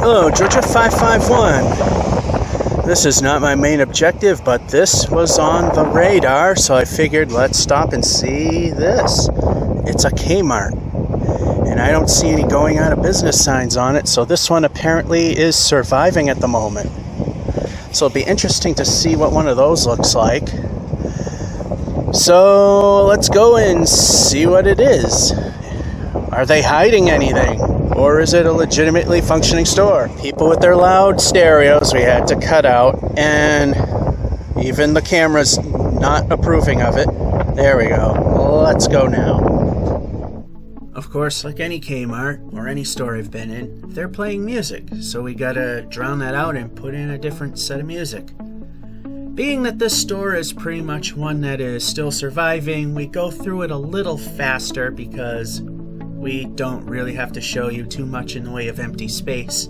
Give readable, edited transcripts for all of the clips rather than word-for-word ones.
Hello, Georgia 551. This is not my main objective, but this was on the radar, so I figured let's stop and see this. It's a K-Mart, and I don't see any going out of business signs on it, so this one apparently is surviving at the moment. So it'll be interesting to see what one of those looks like. So let's go and see what it is. Are they hiding anything? Or is it a legitimately functioning store? People with their loud stereos we had to cut out, and even the camera's not approving of it. There we go. Let's go now. Of course, like any K-Mart or any store I've been in, they're playing music, so we gotta drown that out and put in a different set of music. Being that this store is pretty much one that is still surviving, we go through it a little faster because we don't really have to show you too much in the way of empty space.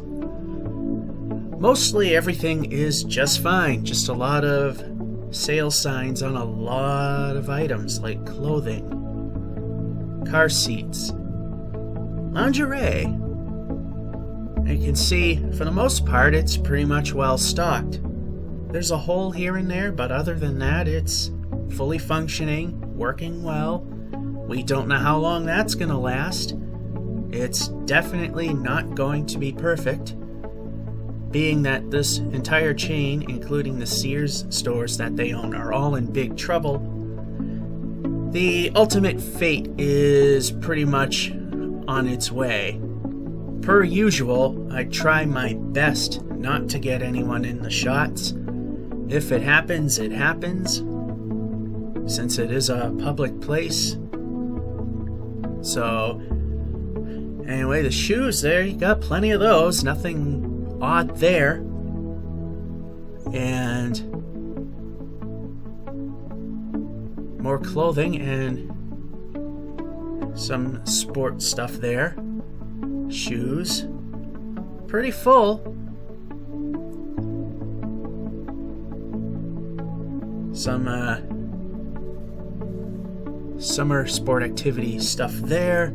Mostly everything is just fine, just a lot of sale signs on a lot of items like clothing, car seats, lingerie. And you can see, for the most part, it's pretty much well stocked. There's a hole here and there, but other than that, it's fully functioning, working well. We don't know how long that's going to last. It's definitely not going to be perfect, being that this entire chain, including the Sears stores that they own, are all in big trouble. The ultimate fate is pretty much on its way. Per usual, I try my best not to get anyone in the shots. If it happens, it happens, since it is a public place. So, anyway, the shoes there, you got plenty of those, nothing odd there. And more clothing and some sport stuff there. Shoes, pretty full. Some summer sport activity stuff there.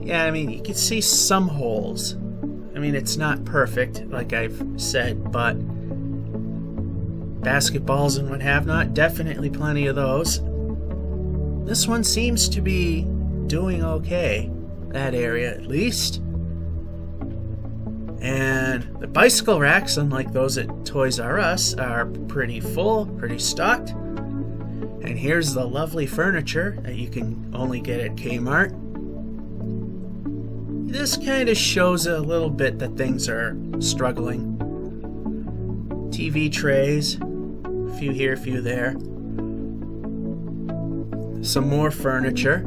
Yeah, I mean, you can see some holes. I mean, it's not perfect, like I've said, but basketballs and what have not, definitely plenty of those. This one seems to be doing okay, that area at least. And the bicycle racks, unlike those at Toys R Us, are pretty full, pretty stocked. And here's the lovely furniture that you can only get at K-Mart. This kind of shows a little bit that things are struggling. TV trays, a few here, a few there. Some more furniture.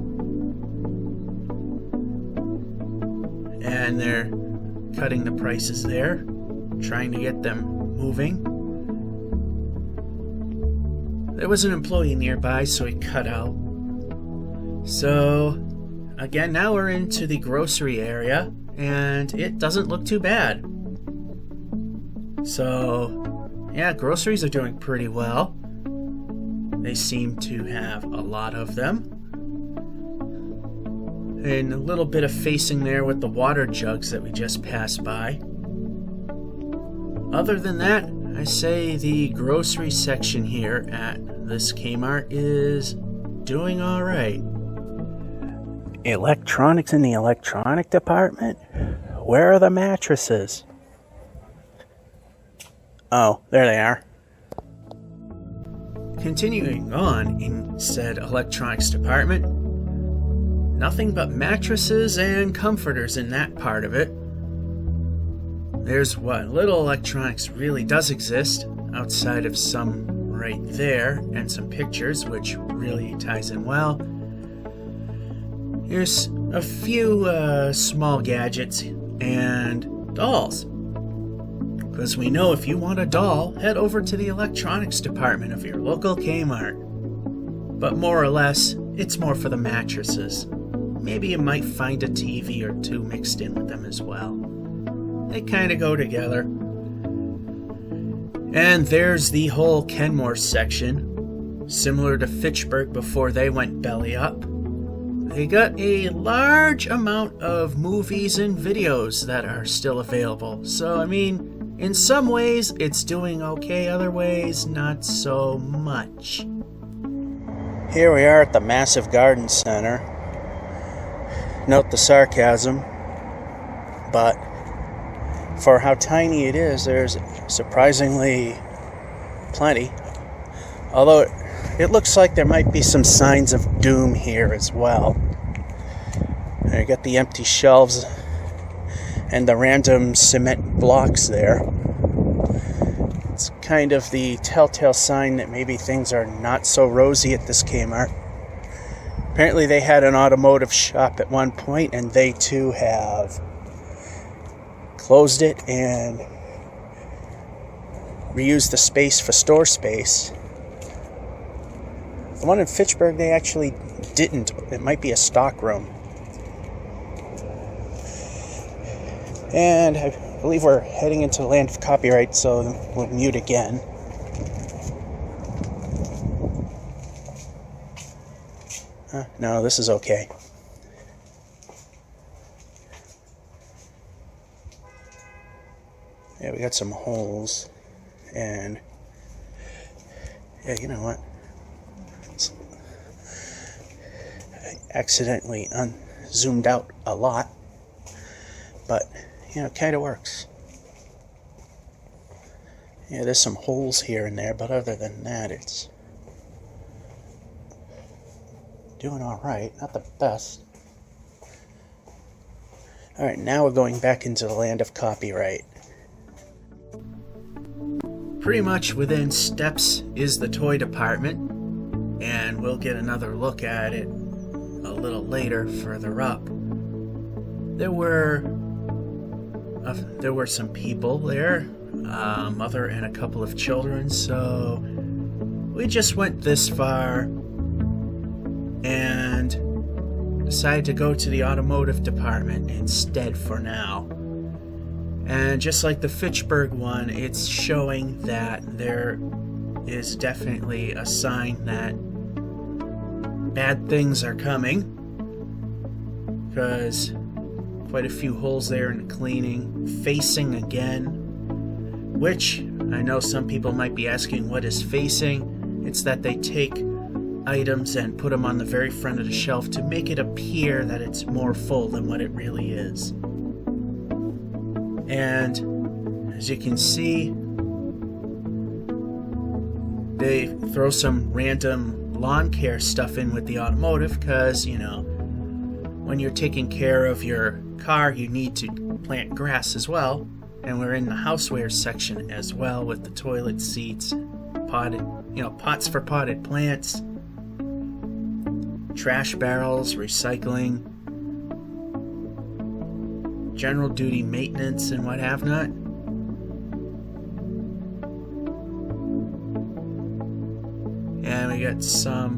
And they're cutting the prices there, trying to get them moving. There was an employee nearby, so he cut out. So, again, now we're into the grocery area, and it doesn't look too bad. So, yeah, groceries are doing pretty well. They seem to have a lot of them. And a little bit of facing there with the water jugs that we just passed by. Other than that, I say the grocery section here at this K-Mart is doing all right. Electronics in the electronic department? Where are the mattresses? Oh, there they are. Continuing on in said electronics department, nothing but mattresses and comforters in that part of it. There's what little electronics really does exist, outside of some right there, and some pictures, which really ties in well. Here's a few small gadgets and dolls. Because we know if you want a doll, head over to the electronics department of your local K-Mart. But more or less, it's more for the mattresses. Maybe you might find a TV or two mixed in with them as well. They kind of go together. And there's the whole Kenmore section, similar to Fitchburg before they went belly up. they got a large amount of movies and videos that are still available. So, I mean, in some ways it's doing okay, other ways not so much. Here we are at the massive garden center. Note the sarcasm, but for how tiny it is, there's surprisingly plenty. Although it looks like there might be some signs of doom here as well. And you got the empty shelves and the random cement blocks there. It's kind of the telltale sign that maybe things are not so rosy at this K-Mart. Apparently they had an automotive shop at one point, and they too have closed it and reused the space for store space. The one in Fitchburg, they actually didn't. It might be a stock room. And I believe we're heading into the land of copyright, so we'll mute again. No, this is okay. Yeah, we got some holes. And yeah, you know what? I accidentally zoomed out a lot, but you know, it kind of works. Yeah, there's some holes here and there, but other than that, it's doing all right. Not the best. All right, now we're going back into the land of copyright. Pretty much within steps is the toy department, and we'll get another look at it a little later, further up. There were some people there, a mother and a couple of children, so we just went this far and decided to go to the automotive department instead for now. And just like the Fitchburg one, it's showing that there is definitely a sign that bad things are coming, because quite a few holes there in the cleaning. Facing again, which I know some people might be asking, what is facing? It's that they take items and put them on the very front of the shelf to make it appear that it's more full than what it really is. And as you can see, they throw some random lawn care stuff in with the automotive, because, you know, when you're taking care of your car, you need to plant grass as well. And we're in the houseware section as well, with the toilet seats, potted, pots for potted plants, trash barrels, recycling, general duty maintenance, and what have not. And we got some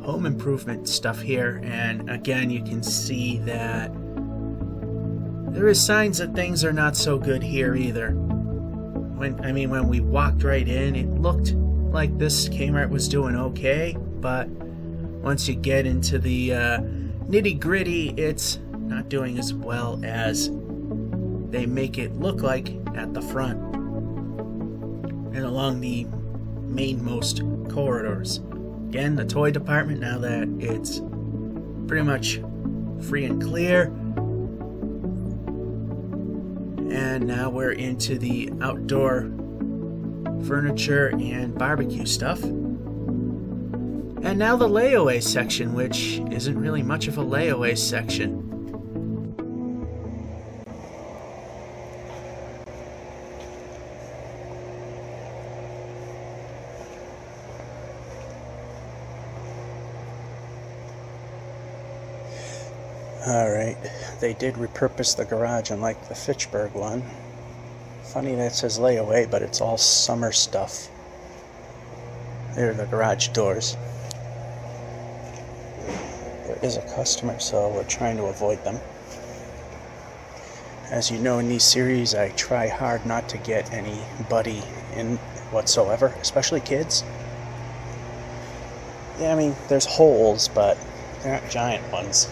home improvement stuff here, and again you can see that there is signs that things are not so good here either. When we walked right in, it looked like this K-Mart was doing okay, but once you get into the nitty-gritty, it's not doing as well as they make it look like at the front and along the mainmost corridors. Again, the toy department, now that it's pretty much free and clear. And now we're into the outdoor furniture and barbecue stuff. And now the layaway section, which isn't really much of a layaway section. Alright, they did repurpose the garage unlike the Fitchburg one. Funny that it says layaway, but it's all summer stuff. There are the garage doors. There is a customer, so we're trying to avoid them. As you know, in these series, I try hard not to get anybody in whatsoever, especially kids. Yeah, I mean, there's holes, but They're not giant ones.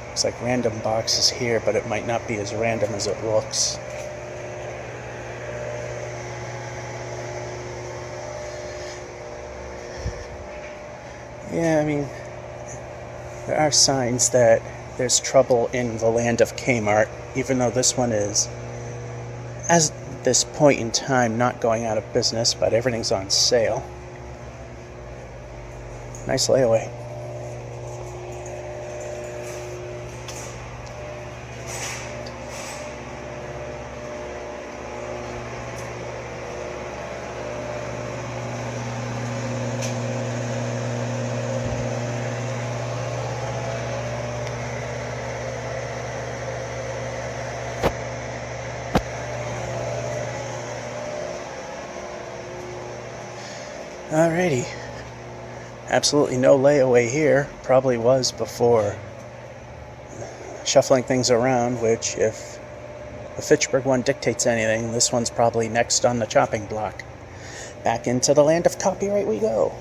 Looks like random boxes here, but it might not be as random as it looks. Yeah, I mean, there are signs that there's trouble in the land of K-Mart, even though this one is, as this point in time, not going out of business, but everything's on sale. Nice layaway. Alrighty. Absolutely no layaway here. Probably was before. Shuffling things around, which if the Fitchburg one dictates anything, this one's probably next on the chopping block. Back into the land of copyright we go.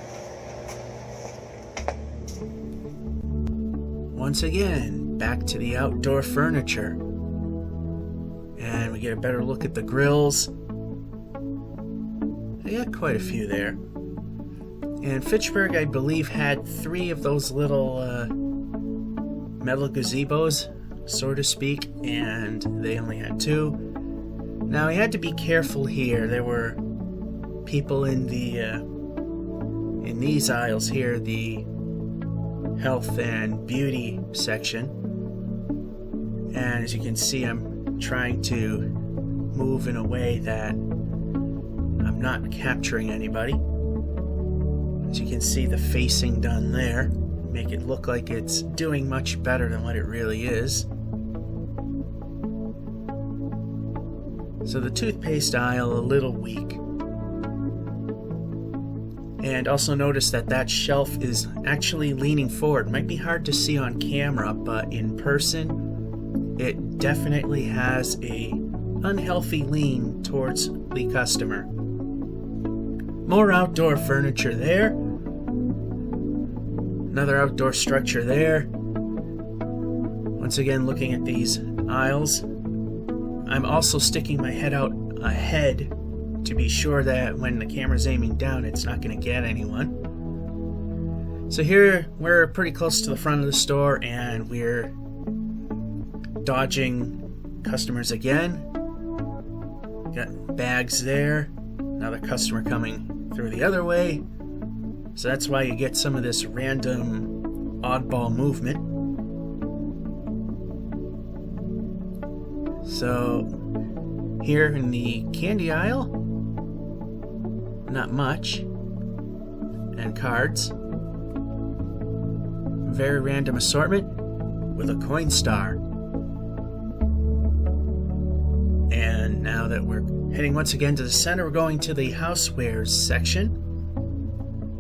Once again, back to the outdoor furniture. And we get a better look at the grills. They got quite a few there. And Fitchburg, I believe, had 3 of those little metal gazebos, so to speak, and they only had 2. Now, I had to be careful here. There were people in these aisles here, the health and beauty section. And as you can see, I'm trying to move in a way that I'm not capturing anybody. As you can see, the facing done there, make it look like it's doing much better than what it really is. So the toothpaste aisle a little weak. And also notice that that shelf is actually leaning forward. It might be hard to see on camera, but in person, it definitely has a unhealthy lean towards the customer. More outdoor furniture there. Another outdoor structure there. Once again, looking at these aisles. I'm also sticking my head out ahead to be sure that when the camera's aiming down, it's not going to get anyone. So here, we're pretty close to the front of the store, and we're dodging customers again. Got bags there. Another customer coming through the other way. So that's why you get some of this random oddball movement. So here in the candy aisle, not much. And cards. Very random assortment with a coin star. And now that we're heading once again to the center, we're going to the housewares section.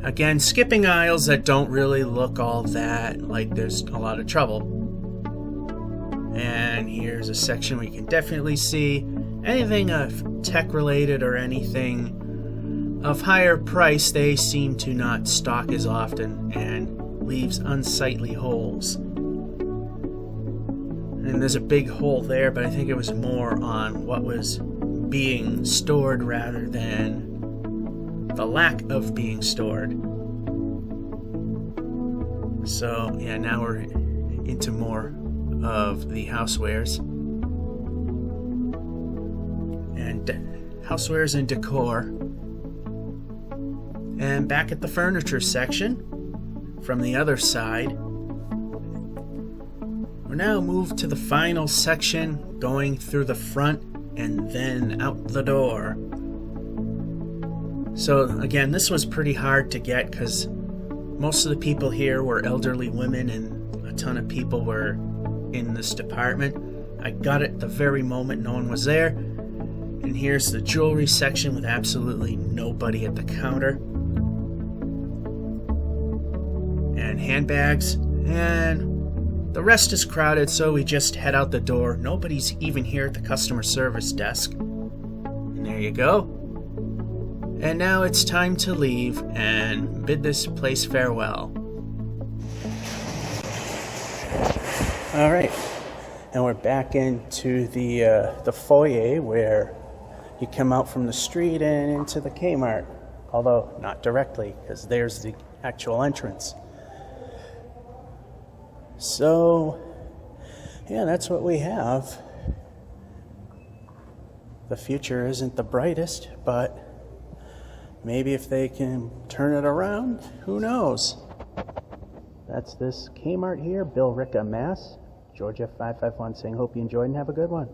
Again, skipping aisles that don't really look all that like there's a lot of trouble. And here's a section where you can definitely see anything tech related or anything of higher price. They seem to not stock as often and leaves unsightly holes. And there's a big hole there, but I think it was more on what was being stored rather than the lack of being stored. So yeah, now we're into more of the housewares and housewares and decor. And back at the furniture section from the other side, we're now moved to the final section, going through the front and then out the door. So again, this was pretty hard to get because most of the people here were elderly women and a ton of people were in this department. I got it the very moment no one was there. And here's the jewelry section with absolutely nobody at the counter. And handbags. And the rest is crowded, so we just head out the door. Nobody's even here at the customer service desk. And there you go. And now it's time to leave and bid this place farewell. All right, and we're back into the foyer where you come out from the street and into the K-Mart, although not directly, because there's the actual entrance. So, yeah, that's what we have. The future isn't the brightest, but maybe if they can turn it around, who knows? That's this K-Mart here, Billerica, Mass. Georgia 551 saying, hope you enjoyed and have a good one.